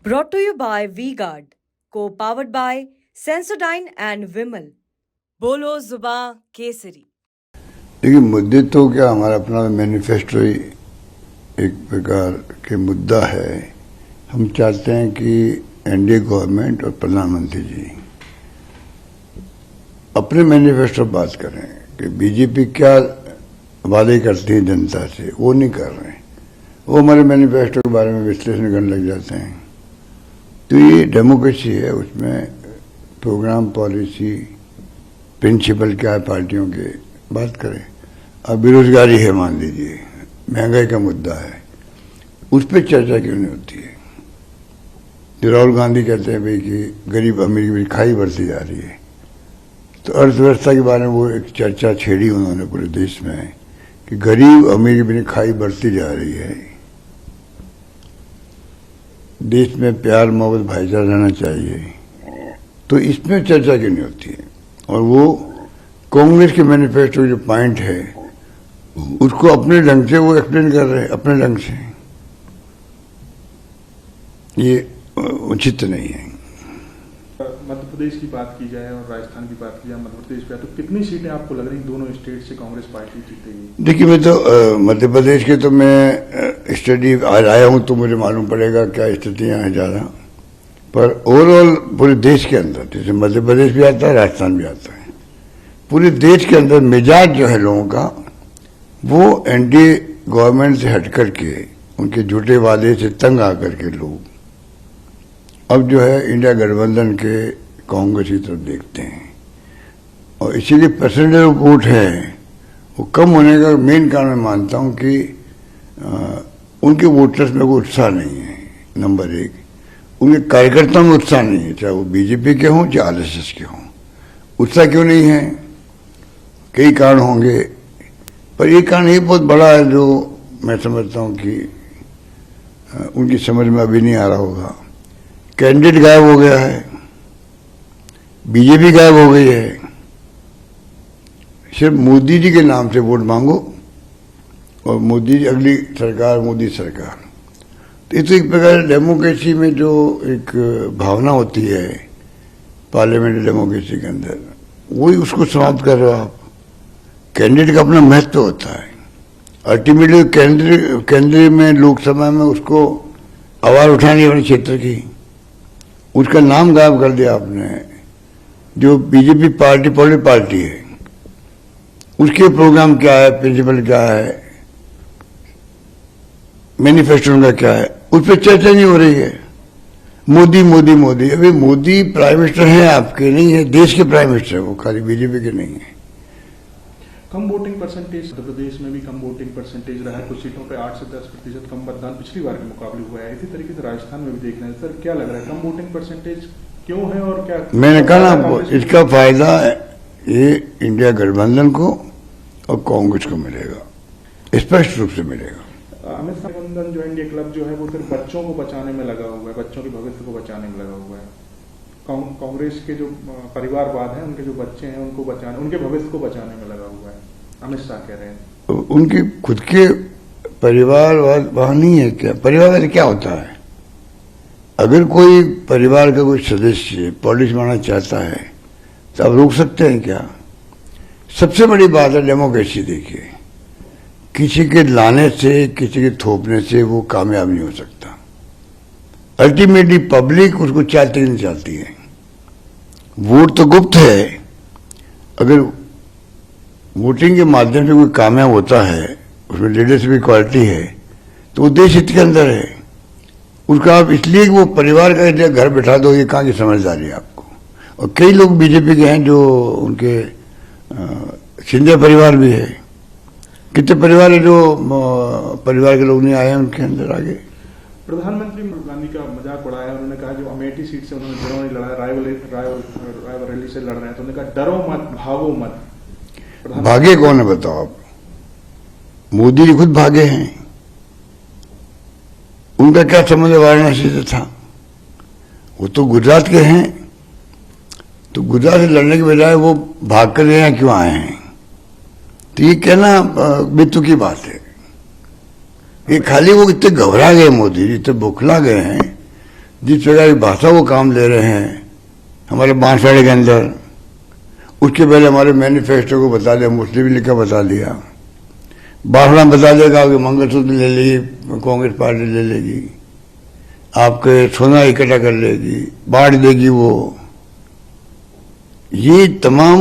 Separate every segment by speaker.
Speaker 1: Brought to you by V-Guard, co-powered by Sensodyne and Vimal. बोलो जुबां केसरी।
Speaker 2: देखिए, मुद्दे तो क्या, हमारा अपना मैनिफेस्टो ही एक प्रकार के मुद्दा है। हम चाहते हैं कि एनडीए गवर्नमेंट और प्रधानमंत्री जी अपने मैनिफेस्टो बात करें कि बीजेपी क्या वादे करती है जनता से, वो नहीं कर रहे हैं। वो हमारे मैनिफेस्टो के बारे में विश्लेषण करने लग जाते हैं। तो ये डेमोक्रेसी है, उसमें प्रोग्राम, पॉलिसी, प्रिंसिपल क्या है पार्टियों के, बात करें। अब बेरोजगारी है, मान लीजिए, महंगाई का मुद्दा है, उस पर चर्चा क्यों नहीं होती है? जो राहुल गांधी कहते हैं भाई कि गरीब अमीर की खाई बढ़ती जा रही है, तो अर्थव्यवस्था के बारे में वो एक चर्चा छेड़ी उन्होंने पूरे देश में कि गरीब अमीर की खाई बढ़ती जा रही है, देश में प्यार मोहब्बत भाईचारा रहना चाहिए। तो इसमें चर्चा क्यों नहीं होती है? और वो कांग्रेस के मैनिफेस्टो जो पॉइंट है उसको अपने ढंग से वो एक्सप्लेन कर रहे हैं, अपने ढंग से। ये उचित नहीं है।
Speaker 3: मध्य प्रदेश की बात की जाए और राजस्थान की बात की जाए, मध्य प्रदेश पे तो कितनी सीटें आपको लग रही दोनों स्टेट से कांग्रेस पार्टी जीतेगी? देखिए,
Speaker 2: मैं तो मध्य प्रदेश के तो मैं स्टडी आज आया हूं, तो मुझे मालूम पड़ेगा क्या स्थितियां हैं ज़्यादा। पर ओवरऑल पूरे देश के अंदर, जैसे मध्य प्रदेश भी आता है, राजस्थान भी आता है, पूरे देश के अंदर मिजाज जो है लोगों का, वो एनडीए गवर्नमेंट से हट करके, उनके झूठे वादे से तंग आकर के लोग अब जो है इंडिया गठबंधन के कांग्रेस की तरफ देखते हैं। और इसीलिए परसेंटेज वोट है वो कम होने का मेन कारण मैं मानता हूं कि उनके वोटर्स में कोई उत्साह नहीं है, नंबर एक। उनके कार्यकर्ताओं में उत्साह नहीं है, चाहे वो बीजेपी के हों चाहे आरएसएस के हों। उत्साह क्यों नहीं है? कई कारण होंगे, पर एक कारण ये बहुत बड़ा है जो मैं समझता हूं कि उनकी समझ में अभी नहीं आ रहा होगा। कैंडिडेट गायब हो गया है, बीजेपी गायब हो गई है, सिर्फ मोदी जी के नाम से वोट मांगो और मोदी जी, अगली सरकार मोदी सरकार। तो ये तो एक प्रकार डेमोक्रेसी में जो एक भावना होती है पार्लियामेंट्री डेमोक्रेसी के अंदर, वही उसको समाप्त कर रहे हो आप। कैंडिडेट का अपना महत्व होता है। अल्टीमेटली केंद्र में लोकसभा में उसको आवाज उठानी है अपने क्षेत्र की, उसका नाम गायब कर दिया आपने। जो बीजेपी पार्टी पॉलिटिकल पार्टी है, उसके प्रोग्राम क्या है, प्रिंसिपल क्या है, मैनिफेस्टो का क्या है, उस पर चर्चा नहीं हो रही है। मोदी मोदी मोदी, अभी मोदी प्राइम मिनिस्टर हैं आपके, नहीं है, देश के प्राइम मिनिस्टर, वो खाली बीजेपी के नहीं है।
Speaker 3: कम वोटिंग परसेंटेज मध्य प्रदेश में भी कम वोटिंग परसेंटेज रहा है, कुछ सीटों पे 8 से 10% कम मतदान पिछली बार के मुकाबले हुआ है। इसी तरीके से राजस्थान में भी देखना है। सर, क्या लग रहा है, कम वोटिंग परसेंटेज क्यों है और क्या?
Speaker 2: मैंने कहा ना आपको, इसका फायदा ये इंडिया गठबंधन को और कांग्रेस को मिलेगा, स्पष्ट रूप से मिलेगा।
Speaker 3: अमित शाह गठबंधन जो एनडीए क्लब जो है वो सिर्फ बच्चों को बचाने में लगा हुआ है, बच्चों के भविष्य को बचाने में लगा हुआ है। कांग्रेस के जो परिवारवाद है, उनके जो बच्चे हैं उनको बचाने, उनके भविष्य को बचाने में लगा हुआ है, अमित शाह कह रहे हैं।
Speaker 2: उनके खुद के परिवारवाद वहां नहीं है। क्या परिवारवाद क्या होता है? अगर कोई परिवार का कोई सदस्य पॉलिटिक्स बनाना चाहता है तो आप रोक सकते हैं क्या? सबसे बड़ी बात है डेमोक्रेसी। देखिए, किसी के लाने से, किसी के थोपने से वो कामयाब नहीं हो सकता। अल्टीमेटली पब्लिक उसको चाहती नहीं चाहती है। वोट तो गुप्त है, अगर वोटिंग के माध्यम से कोई कामयाब होता है, उसमें लीडरशिप की क्वालिटी है, तो वो देश हित के अंदर है उसका। आप इसलिए वो परिवार का घर बैठा दो, ये कहाँ की समझदारी है आपको? और कई लोग बीजेपी के हैं जो उनके सिंधिया परिवार भी है। कितने परिवार है जो परिवार के लोग नहीं आए उनके अंदर आगे।
Speaker 3: प्रधानमंत्री गांधी का मजाक उड़ाया, उन्होंने कहा जो अमेठी सीट से उन्होंने जिन्होंने लड़ा, रायबरेली से लड़ रहे हैं, तो उन्होंने कहा डरो मत, भागो मत।
Speaker 2: भागे कौन है बताओ आप? मोदी जी खुद भागे हैं। उनका क्या संबंध वाराणसी से था? वो तो गुजरात के हैं, तो गुजरात से लड़ने के बजाय वो भाग कर यहाँ क्यों आए हैं? तो ये कहना बेतुकी की बात है। ये खाली वो इतने घबरा गए, मोदी जी इतने बौखला गए हैं जिस प्रकार की भाषा वो काम ले रहे हैं हमारे बांसवाड़े के अंदर, उसके पहले हमारे मैनिफेस्टो को बता दिया, मुस्लिम लीग का बता दिया, बांसवाड़ा में बता देगा कि मंगलसूत्र ले लेगी कांग्रेस पार्टी, ले लेगी, आपके सोना इकट्ठा कर लेगी, बांट देगी वो। ये तमाम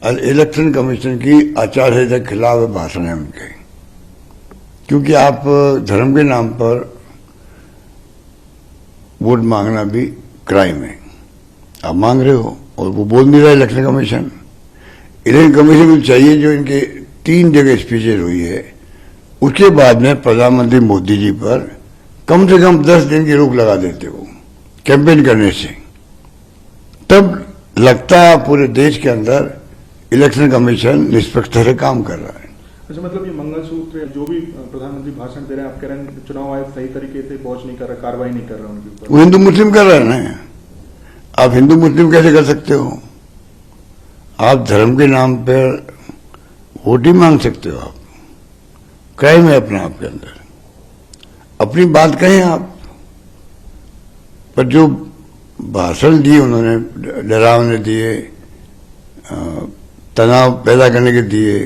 Speaker 2: इलेक्शन कमीशन की आचार संहिता के खिलाफ भाषण है उनके, क्योंकि आप धर्म के नाम पर वोट मांगना भी क्राइम है। आप मांग रहे हो और वो बोल नहीं रहा इलेक्शन कमीशन। इलेक्शन कमीशन को चाहिए, जो इनके 3 जगह स्पीचेज हुई है उसके बाद में प्रधानमंत्री मोदी जी पर कम से कम 10 दिन की रोक लगा देते हो कैंपेन करने से, तब लगता है पूरे देश के अंदर इलेक्शन कमीशन निष्पक्षता से काम कर रहा है।
Speaker 3: अच्छा, मतलब ये मंगलसूत्र जो भी प्रधानमंत्री भाषण दे रहे हैं, आप कह रहे हैं चुनाव आयोग सही तरीके से वॉच नहीं कर रहा, कार्रवाई नहीं कर रहा उनके ऊपर।
Speaker 2: वो हिंदू मुस्लिम कर रहे हैं ना, आप हिंदू मुस्लिम कैसे कर सकते हो? आप धर्म के नाम पर वोट ही मांग सकते हो, आप क्राइम है अपने आप के अंदर। अपनी बात कहें आप, पर जो भाषण दिए उन्होंने, डरावने दिए, तनाव पैदा करने के दिए,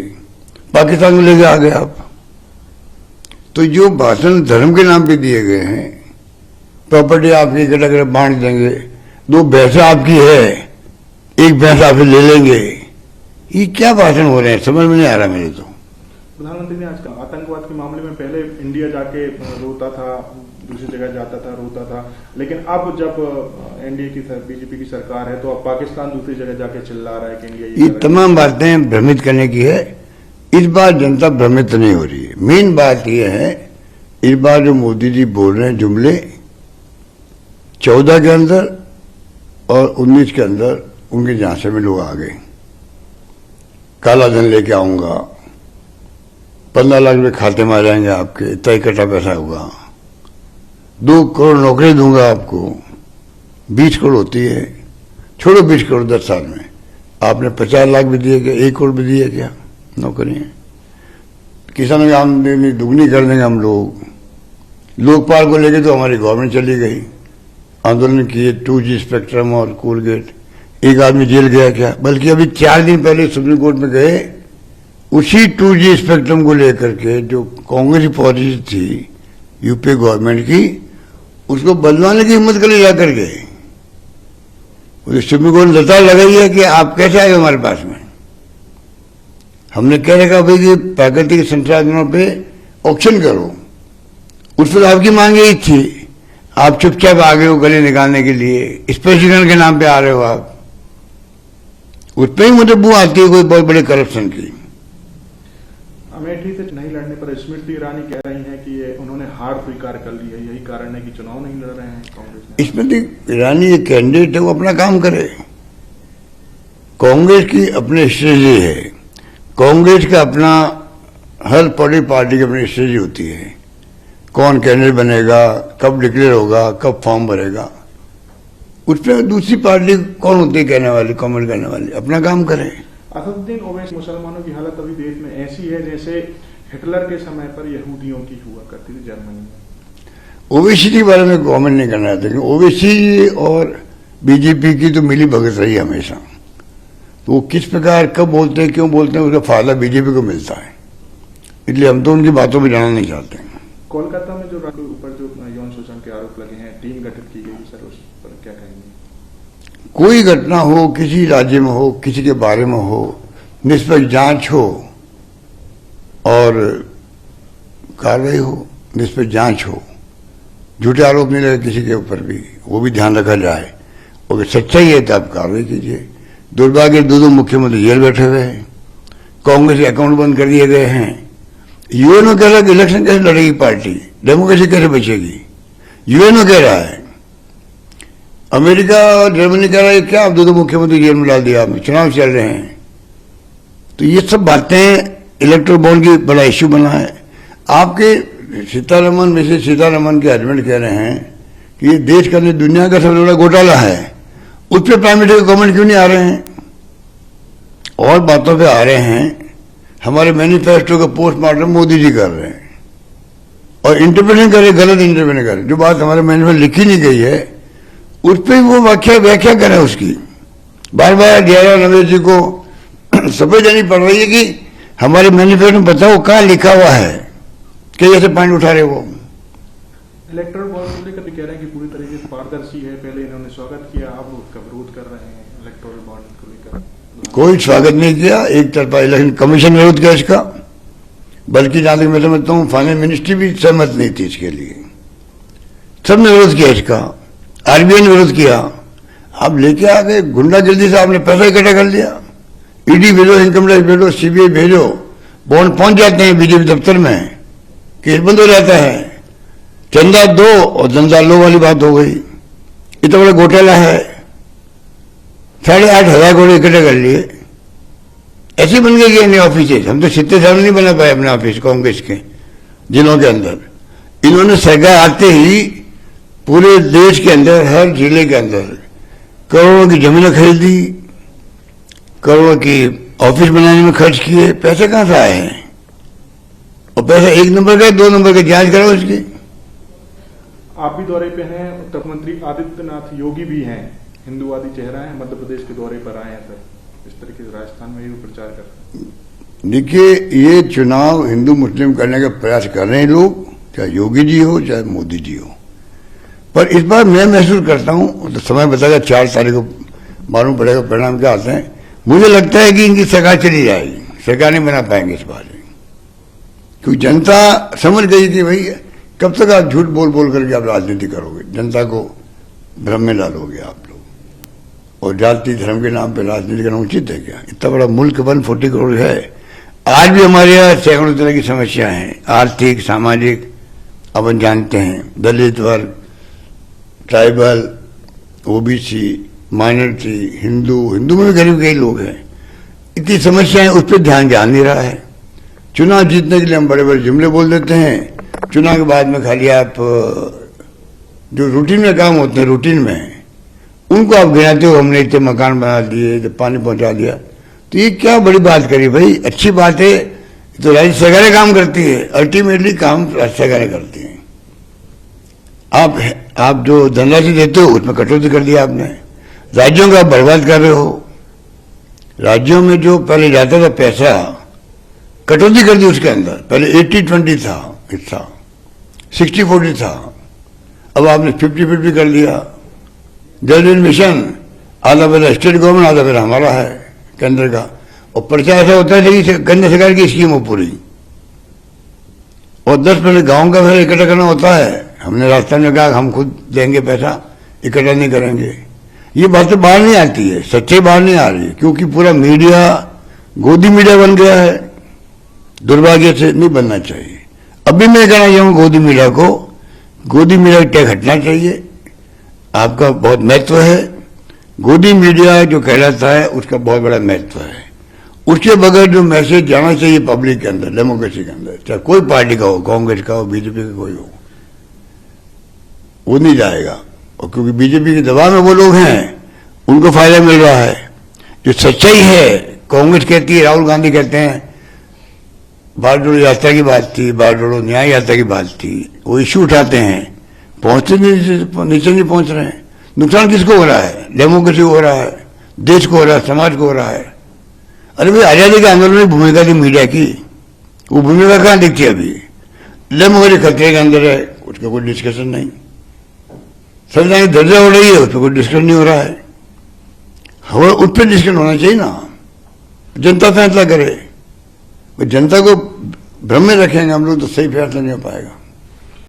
Speaker 2: पाकिस्तान में ले के आ गए आप। तो जो भाषण धर्म के नाम पे दिए गए हैं, प्रॉपर्टी आपकी इकट्ठा कर बांट देंगे, 2 भैंसें आपकी है, 1 भैंस आपसे ले लेंगे, ये क्या भाषण हो रहे हैं? समझ में नहीं आ रहा मेरे तो।
Speaker 3: प्रधानमंत्री ने आज आतंकवाद के मामले में पहले इंडिया जाके रोता था, दूसरी जगह जाता था, रोता था, लेकिन अब जब एनडीए की बीजेपी की सरकार है तो अब पाकिस्तान दूसरी जगह जाके चिल्ला रहा है कि इंडिया।
Speaker 2: ये तमाम बातें भ्रमित करने की है। इस बार जनता भ्रमित नहीं हो रही है। मेन बात यह है, इस बार जो मोदी जी बोल रहे हैं जुमले 14 के अंदर और 19 के अंदर उनके झांसे में लोग आ गए। काला धन लेके आऊंगा, 15 लाख रुपए खाते में आ जाएंगे आपके, इतना इकट्ठा पैसा होगा, 2 करोड़ नौकरी दूंगा आपको, 20 करोड़ होती है, छोड़ो 20 करोड़ 10 साल में, आपने 50 लाख भी दिए क्या? 1 करोड़ भी दिए क्या नौकरी? किसानों की आमदनी दुगनी कर देंगे हम लोग। लोकपाल को लेके तो हमारी गवर्नमेंट चली गई, आंदोलन किए, 2G स्पेक्ट्रम और कोलगेट, एक आदमी जेल गया क्या? बल्कि अभी 4 दिन पहले सुप्रीम कोर्ट में गए, उसी 2G स्पेक्ट्रम को लेकर के जो कांग्रेस की पॉलिसी थी यूपी गवर्नमेंट की, उसको बदलवाने की हिम्मत कर ले जाकर के सुप्रीम कोर्ट ने लताड़ लगाई है कि आप कैसे आए हमारे पास में। हमने कह रखा भाई कि प्राकृतिक संसाधनों पे ऑक्शन करो, उस पर आपकी मांग यही थी, आप चुपचाप आ गए हो गले निकालने के लिए, स्पेशलीकरण के नाम पे आ रहे हो आप। उस पर ही मुझे बू आती है कोई बहुत बड़े करप्शन की।
Speaker 3: अमेठी से नहीं लड़ने पर स्मृति ईरानी कह रही हैं कि ये उन्होंने हार स्वीकार कर ली है, यही कारण है कि चुनाव नहीं लड़ रहे हैं कांग्रेस में।
Speaker 2: स्मृति ईरानी ये कैंडिडेट है, वो अपना काम करे। कांग्रेस की अपनी स्ट्रेटजी है, कांग्रेस का अपना, हर बड़ी पार्टी की अपनी स्ट्रेटजी होती है, कौन कैंडिडेट बनेगा, कब डिक्लेयर होगा, कब फॉर्म भरेगा, उस पर दूसरी पार्टी कौन होती है कहने वाली, कमेंट करने वाली, अपना काम करे।
Speaker 3: असदुद्दीन ओवैसी, मुसलमानों की हालत अभी देश में ऐसी है जैसे हिटलर के समय पर यहूदियों की हुआ करती थी जर्मनी में।
Speaker 2: ओवैसी के बारे में कमेंट नहीं करना चाहते, ओवैसी और बीजेपी की तो मिली भगत रही हमेशा, तो वो किस प्रकार कब बोलते हैं, क्यों बोलते हैं, उसका फायदा बीजेपी को मिलता है, इसलिए हम तो उनकी बातों में जाना नहीं चाहते।
Speaker 3: कोलकाता में जो ऊपर जो यौन शोषण के आरोप लगे हैं, टीम गठित की गई सर, उस पर क्या कहेंगे?
Speaker 2: कोई घटना हो, किसी राज्य में हो, किसी के बारे में हो, निष्पक्ष जांच हो और कार्रवाई हो, निष्पक्ष जांच हो, झूठे आरोप नहीं लगे किसी के ऊपर भी, वो भी ध्यान रखा जाए, और सच्चाई है तो आप कार्रवाई कीजिए। दुर्भाग्य 2 मुख्यमंत्री जेल बैठे हुए हैं, कांग्रेस के अकाउंट बंद कर दिए गए हैं। यूएनओ कह रहा है कि इलेक्शन कैसे लड़ेगी पार्टी, डेमोक्रेसी कैसे बचेगी, यूएनओ कह रहा है। अमेरिका और जर्मनी कह रहा है क्या आप 2 मुख्यमंत्री जेल में डाल दिया, चुनाव चल रहे हैं। तो ये सब बातें इलेक्ट्रल बॉन्ड की बड़ा इश्यू बना है। आपके सीतारमन, मिसेस सीतारमन के हस्बैंड कह रहे हैं कि ये देश का नहीं दुनिया का सबसे बड़ा घोटाला है, उस पर प्राइम मिनिस्टर का कमेंट क्यों नहीं आ रहे हैं? और बातों पे आ रहे हैं। हमारे मैनिफेस्टो का पोस्टमार्टम मोदी जी कर रहे हैं, और इंटरप्रेशन करे, गलत इंटरप्रेशन करे, जो बात हमारे मैनिफेस्टो लिखी नहीं गई है उस पर वो व्याख्या करें उसकी। बार बार DRI नवेद जी को सफेद जानी पड़ रही है कि हमारे मैनिफेस्टो में बताओ कहाँ लिखा हुआ है कि ऐसे पॉइंट उठा रहे वो।
Speaker 3: इलेक्टोरल बॉन्ड को लेकर भी कह रहे हैं कि पूरी तरीके से पारदर्शी है, पहले इन्होंने स्वागत किया, अब उसका विरोध कर रहे हैं इलेक्टोरल बॉन्ड को लेकर।
Speaker 2: कोई स्वागत नहीं किया, एक तरफा इलेक्शन कमीशन विरोध किया इसका, बल्कि जहां तक मैं समझता हूँ फाइनेंस मिनिस्ट्री भी सहमत नहीं थी इसके लिए, सबने विरोध किया इसका, RBI ने विरोध किया। आप लेके आ गए गुंडागर्दी से, आपने पैसा इकट्ठा कर लिया, ED भेजो, इनकम टैक्स भेजो, CBI भेजो, बॉन्ड पहुंच जाते हैं BJP दफ्तर में, केस बंद हो जाता है, चंदा दो और धंधा लो वाली बात हो गई। इतना बड़ा घोटाला है, 8,500 करोड़ इकट्ठे कर लिए, ऐसे बन गए कि ऑफिस। हम तो 70 साल नहीं बना पाए अपने ऑफिस कांग्रेस के जिलों के अंदर। इन्होंने सरकार आते ही पूरे देश के अंदर हर जिले के अंदर करोड़ों की जमीनें खरीदी, करोड़ों की ऑफिस बनाने में खर्च किए। पैसे कहां से आए हैं? और पैसा 1 नंबर का 2 नंबर का जांच करो इसकी।
Speaker 3: आप भी दौरे पे हैं, उत्तर मंत्री आदित्यनाथ योगी भी हैं, हिंदूवादी चेहरा है, मध्य प्रदेश के दौरे पर आए हैं सर, इस तरीके से राजस्थान में भी प्रचार करते हैं।
Speaker 2: देखिए, ये चुनाव हिंदू मुस्लिम करने का प्रयास कर रहे हैं लोग, चाहे योगी जी हो चाहे मोदी जी हो। पर इस बार मैं महसूस करता हूं, तो समय बताएगा, 4 तारीख को मालूम पड़ेगा परिणाम क्या आते हैं। मुझे लगता है कि इनकी सरकार चली जाएगी, सरकार नहीं बना पाएंगे इस बार, क्योंकि जनता समझ गई कि भाई कब तक आप झूठ बोल बोल करके आप राजनीति करोगे, जनता को भ्रम में डालोगे आप लोग, और जाति धर्म के नाम पे राजनीति करना उचित है क्या? इतना बड़ा मुल्क 140 करोड़ है, आज भी हमारे यहाँ सैकड़ों तरह की समस्या है, आर्थिक सामाजिक, अपन जानते हैं, दलित वर्ग, ट्राइबल, OBC, माइनॉरिटी, हिंदू में भी गरीब कई लोग हैं, इतनी समस्याएं, उस पर ध्यान नहीं रहा है। चुनाव जीतने के लिए हम बड़े बड़े जुमले बोल देते हैं, चुनाव के बाद में खाली आप जो रूटीन में काम होते हैं, रूटीन में उनको आप गिनाते हो, हमने इतने मकान बना दिए, जब पानी पहुंचा दिया, तो ये क्या बड़ी बात करी भाई? अच्छी बात है, तो राज्य सरकारें काम करती है, अल्टीमेटली काम राज्य सरकारें करती हैं। आप जो धनराशि देते हो उसमें कटौती कर दिया आपने, राज्यों का बर्बाद कर रहे हो। राज्यों में जो पहले जाता था पैसा, कटौती कर दी उसके अंदर, पहले 80-20 था हिस्सा, 60-40 था, अब आपने 50-50 कर दिया। जल जीवन मिशन आधा पैसा स्टेट गवर्नमेंट, आधा पैसा हमारा है केंद्र का, और पर्चा ऐसा होता है कि केंद्र सरकार की स्कीम हो पूरी, और 10% गांव का पैसा इकट्ठा करना होता है। हमने राजस्थान में कहा हम खुद देंगे पैसा, इकट्ठा नहीं करेंगे। ये बातें बाहर नहीं आती है, सच्चाई बाहर नहीं आ रही है, क्योंकि पूरा मीडिया गोदी मीडिया बन गया है। दुर्भाग्य से नहीं बनना चाहिए। अभी मैं कहना चाहूँ गोदी मीडिया को, गोदी मीडिया टैग हटना चाहिए, आपका बहुत महत्व है। गोदी मीडिया जो कहलाता है उसका बहुत बड़ा महत्व है, उसके बगैर जो मैसेज जाना चाहिए पब्लिक के अंदर, डेमोक्रेसी के अंदर, चाहे कोई पार्टी का हो, कांग्रेस का हो, बीजेपी का कोई हो, वो नहीं जाएगा। और क्योंकि बीजेपी के दबाव में वो लोग हैं, उनको फायदा मिल रहा है। जो सच्चाई है, कांग्रेस कहती है, राहुल गांधी कहते हैं बाढ़ जोड़ो यात्रा की बात थी, बाढ़ जोड़ो न्याय यात्रा की बात थी, वो इश्यू उठाते हैं, पहुंचते नीचे नहीं पहुंच रहे हैं। नुकसान किसको हो रहा है? डेमोक्रेसी को हो रहा है, देश को हो रहा है, समाज को हो रहा है। अरे भाई, आजादी के आंदोलन में भूमिका थी मीडिया की, वो भूमिका कहाँ दिखती है? अभी डेमोक्रेसी खतरे के अंदर है, उसका कोई डिस्कशन नहीं। संविधान की दर्जा हो रही है, उस पर कोई डिस्कशन नहीं हो रहा है। हमें उस पर डिस्कशन होना चाहिए ना, जनता फैसला करे। जनता को भ्रम में रखेंगे हम लोग तो सही फैसला नहीं हो पाएगा।